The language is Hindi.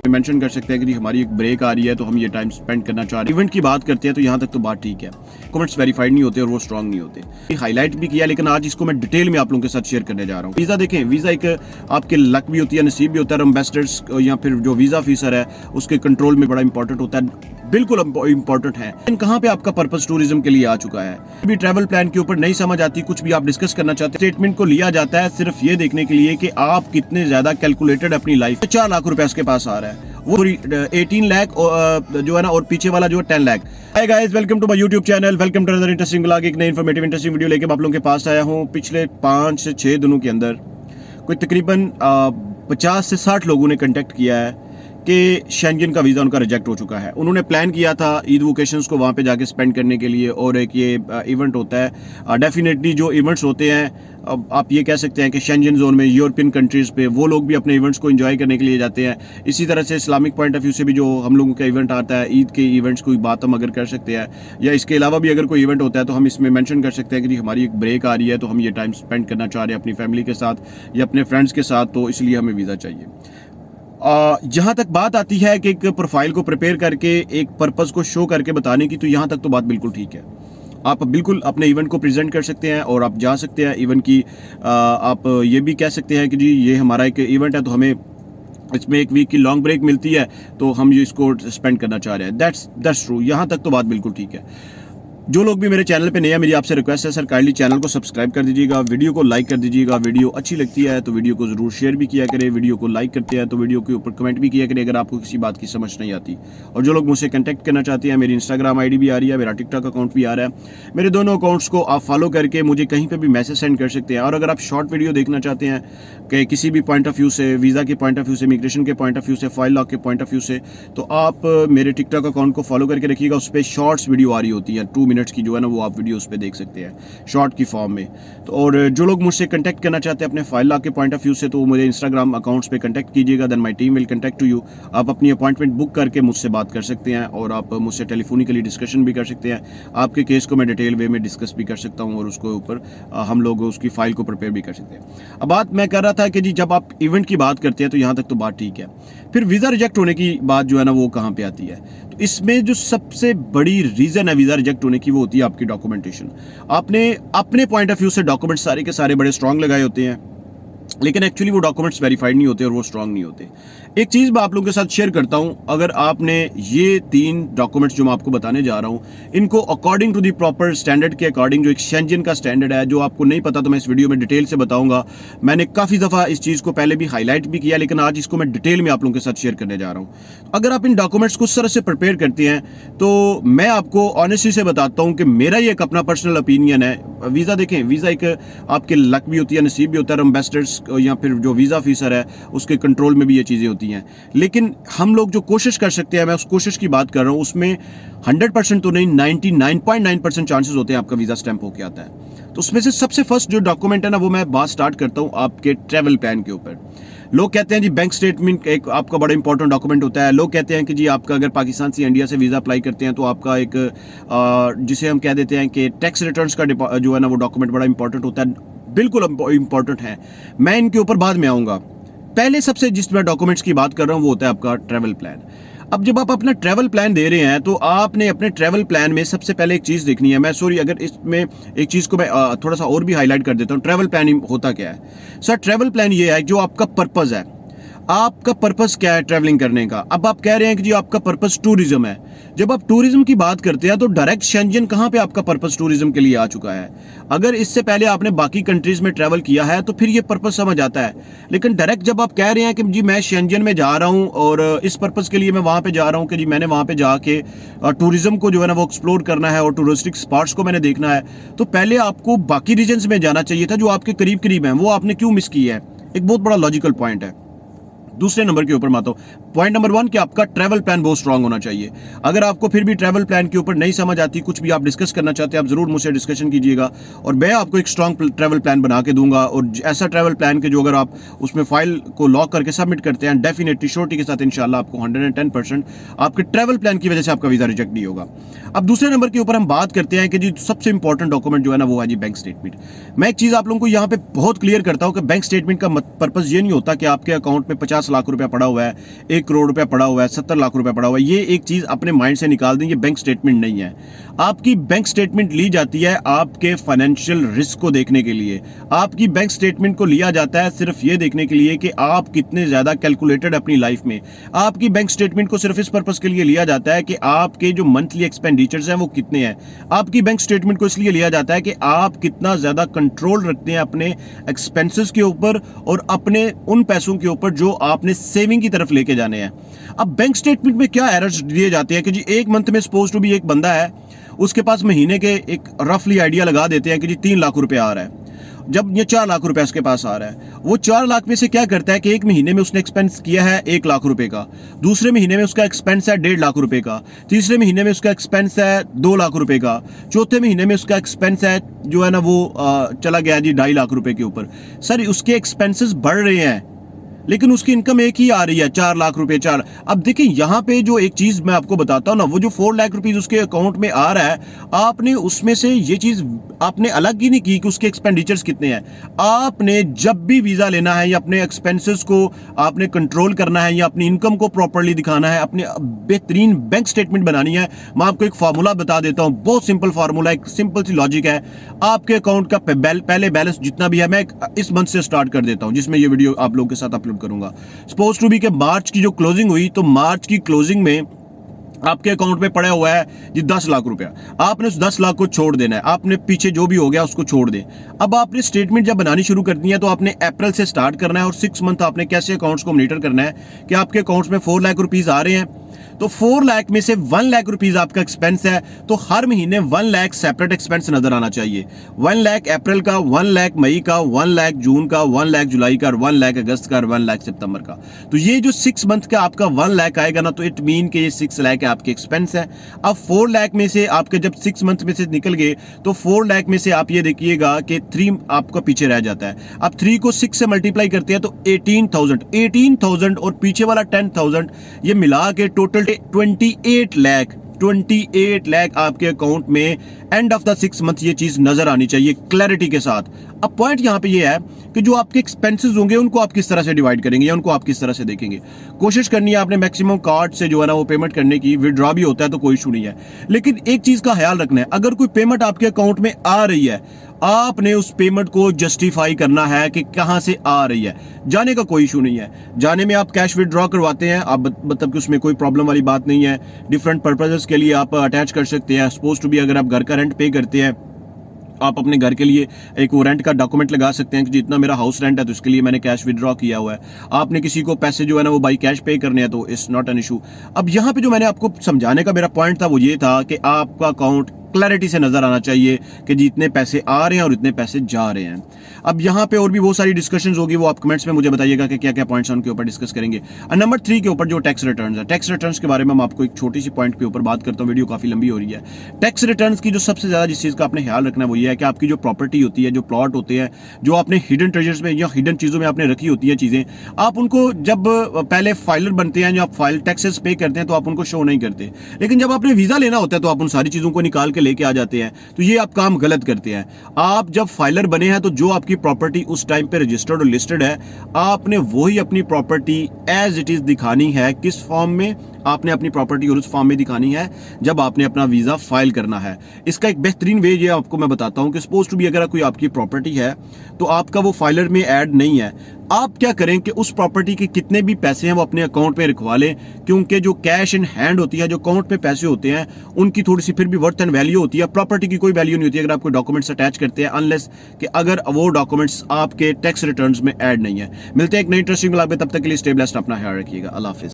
मेंशन कर सकते हैं कि जी हमारी एक ब्रेक आ रही है तो हम ये टाइम स्पेंड करना चाह रहे हैं। इवेंट की बात करते हैं तो यहाँ तक तो बात ठीक है, कमेंट्स वेरीफाइड नहीं होते और वो स्ट्रांग नहीं होते। हाईलाइट भी किया, लेकिन आज इसको मैं डिटेल में आप लोगों के साथ शेयर करने जा रहा हूँ। वीज़ा देखें, वीज़ा एक आपके लक भी होती है, नसीब भी होता है। एम्बेसडर्स या फिर जो वीज़ा ऑफिसर है उसके कंट्रोल में बड़ा इंपॉर्टेंट होता है, बिल्कुल इंपॉर्टेंट है। कहाँ पे आपका पर्पस टूरिज्म के लिए आ चुका है। भी ट्रैवल प्लान के ऊपर नहीं समझ आती, कुछ भी आप डिस्कस करना चाहते हैं, स्टेटमेंट को लिया जाता है सिर्फ ये देखने के लिए कि आप कितने ज्यादा कैलकुलेटेड अपनी लाइफ। 4 लाख रुपए उसके पास आ रहा है, वो 18 लाख जो है ना, और पीछे वाला जो है 10 lakh. Hi guys, welcome to my YouTube channel, welcome to another interesting vlog. एक नई इंफॉर्मेटिव इंटरेस्टिंग वीडियो लेके आप लोगों के पास आया हूँ। पिछले 5 से 6 दिनों के अंदर कोई तकरीबन 50 से 60 लोगों ने कांटेक्ट किया है कि शेंगेन का वीज़ा उनका रिजेक्ट हो चुका है। उन्होंने प्लान किया था ईद वोकेशंस को वहाँ पे जाके स्पेंड करने के लिए, और एक ये इवेंट होता है। डेफिनेटली जो इवेंट्स होते हैं, अब आप ये कह सकते हैं कि शेंगेन जोन में यूरोपियन कंट्रीज़ पे वो लोग भी अपने इवेंट्स को एंजॉय करने के लिए जाते हैं। इसी तरह से इस्लामिक पॉइंट ऑफ व्यू से भी जो हम लोगों का इवेंट आता है, ईद के इवेंट्स कोई बात हम अगर कर सकते हैं, या इसके अलावा भी अगर कोई इवेंट होता है तो हम इसमें मेंशन कर सकते हैं कि जी हमारी एक ब्रेक आ रही है तो हम ये टाइम स्पेंड करना चाह रहे हैं अपनी फैमिली के साथ या अपने फ्रेंड्स के साथ, तो इसलिए हमें वीज़ा चाहिए। जहाँ तक बात आती है कि एक प्रोफाइल को प्रिपेयर करके एक पर्पस को शो करके बताने की, तो यहाँ तक तो बात बिल्कुल ठीक है। आप बिल्कुल अपने इवेंट को प्रेजेंट कर सकते हैं और आप जा सकते हैं इवेंट की। आप ये भी कह सकते हैं कि जी ये हमारा एक इवेंट है तो हमें इसमें 1 वीक की लॉन्ग ब्रेक मिलती है तो हम ये इसको स्पेंड करना चाह रहे हैं। दैट्स ट्रू, यहाँ तक तो बात बिल्कुल ठीक है। जो लोग भी मेरे चैनल पे नए हैं, मेरी आपसे रिक्वेस्ट है सर, काइंडली चैनल को सब्सक्राइब कर दीजिएगा, वीडियो को लाइक कर दीजिएगा। वीडियो अच्छी लगती है तो वीडियो को ज़रूर शेयर भी किया करें। वीडियो को लाइक करते हैं तो वीडियो के ऊपर कमेंट भी किया करें अगर आपको किसी बात की समझ नहीं आती। और जो लोग मुझसे कंटेक्ट करना चाहते हैं, मेरी इंस्टाग्राम आईडी भी आ रही है, मेरा टिकटॉक अकाउंट भी आ रहा है। मेरे दोनों अकाउंट्स को आप फॉलो करके मुझे कहीं पर भी मैसेज सेंड कर सकते हैं। और अगर आप शॉर्ट वीडियो देखना चाहते हैं कि किसी भी पॉइंट ऑफ व्यू से, वीज़ा के पॉइंट ऑफ व्यू से, इमिग्रेशन के पॉइंट ऑफ व्यू से, फाइल लॉक के पॉइंट ऑफ व्यू से, तो आप मेरे टिकटॉक अकाउंट को फॉलो करके रखिएगा। उस पर शॉर्ट्स वीडियो आ रही होती है, 2 मिनट्स की जो है ना, वो आप वीडियो उस पर देख सकते हैं शॉर्ट की फॉर्म में। तो और जो लोग मुझसे कांटेक्ट करना चाहते हैं अपने फाइल लॉक के पॉइंट ऑफ व्यू से, तो मुझे इंस्टाग्राम अकाउंट्स पे कांटेक्ट कीजिएगा, then my team will contact to you. आप अपनी अपॉइंटमेंट बुक करके मुझसे बात कर सकते हैं और आप मुझसे टेलीफोनिकली डिस्कशन भी कर सकते हैं। आपके केस को मैं डिटेल वे में डिस्कस भी कर सकता हूँ और उसके ऊपर हम लोग उसकी फाइल को प्रिपेयर भी कर सकते हैं। अब बात मैं कर रहा था कि जी जब आप इवेंट की बात करते हैं तो यहाँ तक तो बात ठीक है, फिर वीज़ा रिजेक्ट होने की बात जो है ना वो कहाँ पे आती है। तो इसमें जो सबसे बड़ी रीज़न है वीज़ा रिजेक्ट होने की, वो होती है आपकी डॉक्यूमेंटेशन। आपने अपने पॉइंट ऑफ व्यू से डॉक्यूमेंट्स सारे के सारे बड़े स्ट्रांग लगाए होते हैं, लेकिन एक्चुअली वो डॉक्यूमेंट्स वेरीफाइड नहीं होते और वो स्ट्रांग नहीं होते। एक चीज़ मैं आप लोगों के साथ शेयर करता हूं, अगर आपने ये 3 डॉक्यूमेंट्स जो मैं आपको बताने जा रहा हूं, इनको according to the proper standard के अकॉर्डिंग, जो एक शेंगेन का स्टैंडर्ड है, जो आपको नहीं पता तो मैं इस वीडियो में डिटेल से बताऊंगा। मैंने काफ़ी दफ़ा इस चीज़ को पहले भी हाईलाइट भी किया, लेकिन आज इसको मैं डिटेल में आप लोगों के साथ शेयर करने जा रहा हूँ। अगर आप इन डॉक्यूमेंट्स को उस तरह से प्रिपेयर करते हैं तो मैं आपको ऑनेस्टली से बताता हूँ कि मेरा ये एक अपना पर्सनल ओपिनियन है। वीज़ा देखें, वीज़ा एक आपके लक भी होती है, नसीब भी होता है। एम्बेसडर्स या फिर जो वीज़ा ऑफिसर है उसके कंट्रोल में भी ये चीज़ें होती हैं। लेकिन हम लोग जो कोशिश कर सकते हैं, मैं उस कोशिश की बात कर रहा हूँ, उसमें 100% तो नहीं, 99.9% चांसेस होते हैं आपका वीज़ा स्टैंप होके आता है। तो उसमें से सबसे फर्स्ट जो डॉक्यूमेंट है ना, वो मैं बात स्टार्ट करता हूँ आपके ट्रैवल प्लान के ऊपर। लोग कहते हैं जी बैंक स्टेटमेंट एक आपका बड़ा इंपॉर्टेंट डॉक्यूमेंट होता है। लोग कहते हैं कि जी आपका अगर पाकिस्तान से इंडिया से वीज़ा अप्लाई करते हैं तो आपका एक जिसे हम कह देते हैं कि टैक्स रिटर्न्स का जो है ना वो डॉक्यूमेंट बड़ा इंपॉर्टेंट होता है। बिल्कुल इंपॉर्टेंट है, मैं इनके ऊपर बाद में आऊँगा। पहले सबसे जिस मैं डॉक्यूमेंट्स की बात कर रहा हूँ वो होता है आपका ट्रैवल प्लान। अब जब आप अपना ट्रैवल प्लान दे रहे हैं तो आपने अपने ट्रैवल प्लान में सबसे पहले एक चीज़ देखनी है। मैं सॉरी अगर इसमें एक चीज़ को मैं थोड़ा सा और भी हाईलाइट कर देता हूँ। ट्रैवल प्लान होता क्या है सर? ट्रैवल प्लान ये है जो आपका पर्पज़ है। आपका पर्पस क्या है ट्रैवलिंग करने का? अब आप कह रहे हैं कि जी आपका पर्पस टूरिज्म है। जब आप टूरिज्म की बात करते हैं तो डायरेक्ट शेंगेन कहाँ पे आपका पर्पस टूरिज्म के लिए आ चुका है। अगर इससे पहले आपने बाकी कंट्रीज में ट्रैवल किया है तो फिर ये पर्पस समझ आता है। लेकिन डायरेक्ट जब आप कह रहे हैं कि जी मैं शेंगेन में जा रहा हूँ और इस पर्पस के लिए मैं वहाँ पे जा रहा हूँ कि जी मैंने वहाँ पे जाके टूरिज्म को जो है ना वो एक्सप्लोर करना है और टूरिस्टिक स्पॉट्स को मैंने देखना है, तो पहले आपको बाकी रीजन्स में जाना चाहिए था जो आपके करीब करीब हैं। वो आपने क्यों मिस किया है? एक बहुत बड़ा लॉजिकल पॉइंट है। दूसरे नंबर के ऊपर मैं आता हूं, पॉइंट नंबर 1 कि आपका ट्रैवल प्लान बहुत स्ट्रांग होना चाहिए। अगर आपको फिर भी ट्रैवल प्लान के ऊपर नहीं समझ आती, कुछ भी आप डिस्कस करना चाहते हैं, आप जरूर मुझसे डिस्कशन कीजिएगा और मैं आपको एक स्ट्रांग ट्रैवल प्लान बना के दूंगा। और ऐसा ट्रैवल प्लान के जो अगर आप उसमें फाइल को लॉक करके सबमिट करते हैं, डेफिनेटली श्योरिटी के साथ इंशाल्लाह आपको 110% आपके ट्रैवल प्लान की वजह से आपका वीजा रिजेक्ट नहीं होगा। अब दूसरे नंबर के ऊपर हम बात करते हैं कि जी सबसे इंपॉर्टेंट डॉक्यूमेंट जो है ना वो है जी बैंक स्टेटमेंट। मैं एक चीज आप लोगों को यहाँ पे बहुत क्लियर करता हूँ कि बैंक स्टेटमेंट का पर्पज ये नहीं होता कि आपके अकाउंट में 50 10 लाख रुपया पड़ा हुआ है, 1 करोड़ रुपया पड़ा हुआ है, 70 लाख रुपया पड़ा हुआ है, ये एक चीज अपने माइंड से निकाल दें, ये बैंक स्टेटमेंट नहीं है। आपकी बैंक स्टेटमेंट ली जाती है आपके फाइनेंशियल रिस्क को देखने के लिए। आपकी बैंक स्टेटमेंट को लिया जाता है सिर्फ ये देखने के लिए कि आप कितने ज्यादा कैलकुलेटेड अपनी लाइफ में। आपकी बैंक स्टेटमेंट को सिर्फ इस पर्पस के लिए लिया जाता है कि आपके जो मंथली एक्सपेंडिचर्स हैं वो कितने हैं। आपकी बैंक स्टेटमेंट को इसलिए लिया जाता है कि आप कितना ज्यादा कंट्रोल रखते हैं अपने एक्सपेंसेस के ऊपर और अपने उन पैसों के ऊपर जो आपने सेविंग की तरफ लेके जाने हैं। अब बैंक स्टेटमेंट में क्या एरर्स दिए जाते हैं कि जी एक मंथ में सपोज टू भी एक बंदा है, उसके पास महीने के एक रफली आइडिया लगा देते हैं कि जी 3 लाख रुपए आ रहा है। जब ये 4 लाख रुपए उसके पास आ रहा है, वो 4 लाख में से क्या करता है कि एक महीने में उसने एक्सपेंस किया है 1 लाख रुपए का, दूसरे महीने में उसका एक्सपेंस है 1.5 लाख रुपए का, तीसरे महीने में उसका एक्सपेंस है 2 लाख रुपए का, चौथे महीने में उसका एक्सपेंस है जो है ना वो चला गया जी 2.5 लाख रुपए के ऊपर। सर उसके एक्सपेंसेस बढ़ रहे हैं लेकिन उसकी इनकम एक ही आ रही है 4 लाख रुपए 4। अब देखिए यहाँ पे जो एक चीज मैं आपको बताता हूँ ना, वो जो 4 लाख रुपीज उसके अकाउंट में आ रहा है, आपने उसमें से ये चीज आपने अलग ही नहीं की कि उसके एक्सपेंडिचर्स कितने हैं। आपने जब भी वीजा लेना है या अपने एक्सपेंसेस को आपने कंट्रोल करना है या अपनी इनकम को प्रॉपरली दिखाना है, अपने बेहतरीन बैंक स्टेटमेंट बनानी है, मैं आपको एक फार्मूला बता देता हूँ, बहुत सिंपल फार्मूला, एक सिंपल सी लॉजिक है। आपके अकाउंट का पहले बैलेंस जितना भी है, मैं इस मंथ से स्टार्ट कर देता हूँ जिसमें ये वीडियो आप लोगों के साथ अपलोड करूंगा। सपोज टू बी के मार्च की जो क्लोजिंग हुई, तो मार्च की क्लोजिंग में आपके अकाउंट में पड़ा हुआ है जी 10 लाख रुपया। आपने उस 10 लाख को छोड़ देना है, आपने पीछे जो भी हो गया उसको छोड़ दें। अब आपने स्टेटमेंट जब बनानी शुरू करनी है तो आपने अप्रैल से स्टार्ट करना है और 6 मंथ आपने कैसे अकाउंट्स को मॉनिटर करना है कि आपके अकाउंट्स में 4 लाख रुपीज आ रहे हैं, तो 4 लाख में से 1 लाख रुपीज आपका एक्सपेंस है, तो हर महीने 1 लाख सेपरेट एक्सपेंस नजर आना चाहिए। 1 लाख अप्रैल का, 1 लाख मई का, 1 लाख जून का, 1 लाख जुलाई का, 1 लाख अगस्त का और 1 लाख सितंबर का। तो ये जो 6 मंथ का आपका 1 लाख आएगा ना, तो इट मीन कि ये 6 लाख आपके एक्सपेंस है। अब 4 लाख में से आपके जब 6 मंथ में से निकल गए तो 4 लाख में से आप ये देखिएगा कि 3 आपका पीछे रह जाता है। अब 3 को 6 से मल्टीप्लाई करते हैं तो 18,000 और पीछे वाला 10,000, ये मिला के टोटल 28 लाख आपके अकाउंट में एंड ऑफ द 6 मंथ ये चीज नजर आनी चाहिए क्लैरिटी के साथ। अब पॉइंट यहां पे ये है कि जो आपके एक्सपेंसेस होंगे उनको आप किस तरह से डिवाइड करेंगे या उनको आप किस तरह से देखेंगे। कोशिश करनी है आपने मैक्सिमम कार्ड से जो है ना वो पेमेंट करने की। विड्रॉ भी होता है तो कोई इशू नहीं है, लेकिन एक चीज का ख्याल रखना है, अगर कोई पेमेंट आपके अकाउंट में आ रही है, आपने उस पेमेंट को जस्टिफाई करना है कि कहां से आ रही है। जाने का कोई इशू नहीं है, जाने में आप कैश विड्रॉ करवाते हैं, आप मतलब कि उसमें कोई प्रॉब्लम वाली बात नहीं है। डिफरेंट पर्पसेस के लिए आप अटैच कर सकते हैं। सपोज टू भी अगर आप घर का रेंट पे करते हैं, आप अपने घर के लिए एक वो रेंट का डॉक्यूमेंट लगा सकते हैं कि जितना मेरा हाउस रेंट है तो इसके लिए मैंने कैश विड्रॉ किया हुआ है। आपने किसी को पैसे जो है ना वो बाई कैश पे करने हैं तो इट्स नॉट एन इशू। अब यहाँ पे जो मैंने आपको समझाने का मेरा पॉइंट था वो ये था कि आपका अकाउंट क्लैरिटी से नजर आना चाहिए कि जी इतने पैसे आ रहे हैं और इतने पैसे जा रहे हैं। अब यहाँ पे और भी बहुत सारी डिस्कशंस होगी, वो आप कमेंट्स में मुझे बताइएगा कि क्या क्या पॉइंट्स हैं, उनके ऊपर डिस्कस करेंगे। नंबर 3 के ऊपर जो टैक्स रिटर्न्स है, टैक्स रिटर्न्स के बारे में मैं आपको एक छोटी सी पॉइंट के ऊपर बात करता हूँ, वीडियो काफी लंबी हो रही है। टैक्स रिटर्न्स की जो सबसे ज्यादा जिस चीज का आपने ख्याल रखना है वो ये है कि आपकी जो प्रॉपर्टी होती है, जो प्लॉट होते हैं, जो आपने हिडन ट्रेजर्स में या हिडन चीजों में आपने रखी होती है चीजें, आप उनको जब पहले फाइलर बनते हैं, जो आप फाइल टैक्सेस पे करते हैं तो आप उनको शो नहीं करते, लेकिन जब आपने वीजा लेना होता है तो आप उन सारी चीजों को निकाल के लेके आ जाते हैं। तो ये आप काम गलत करते हैं। आप जब फाइलर बने हैं तो जो आपकी प्रॉपर्टी उस टाइम पे रजिस्टर्ड और लिस्टेड है, आपने वही अपनी प्रॉपर्टी एज इट इज दिखानी है। किस फॉर्म में? आपने अपनी प्रॉपर्टी और उस फॉर्म में दिखानी है जब आपने अपना वीजा फाइल करना है। इसका एक बेहतरीन वे ये आपको मैं बताता हूं कि सपोज टू भी अगर कोई आपकी प्रॉपर्टी है तो आपका वो फाइलर में ऐड नहीं है, आप क्या करें कि उस प्रॉपर्टी के कितने भी पैसे हैं वो अपने अकाउंट में रखवा लें, क्योंकि जो कैश इन हैंड होती है, जो अकाउंट में पैसे होते हैं, उनकी थोड़ी सी फिर भी वर्थ एंड वैल्यू होती है। प्रॉपर्टी की कोई वैल्यू नहीं होती अगर आप कोई डॉक्यूमेंट्स अटैच करते हैं, अनलेस कि अगर वो डॉक्यूमेंट्स आपके टैक्स रिटर्न्स में ऐड नहीं है। मिलते हैं एक नई इंटरेस्टिंग ब्लॉग में, तब तक के लिए स्टे ब्लेस्ड, अपना ख्याल रखिएगा। अल्लाह हाफिज।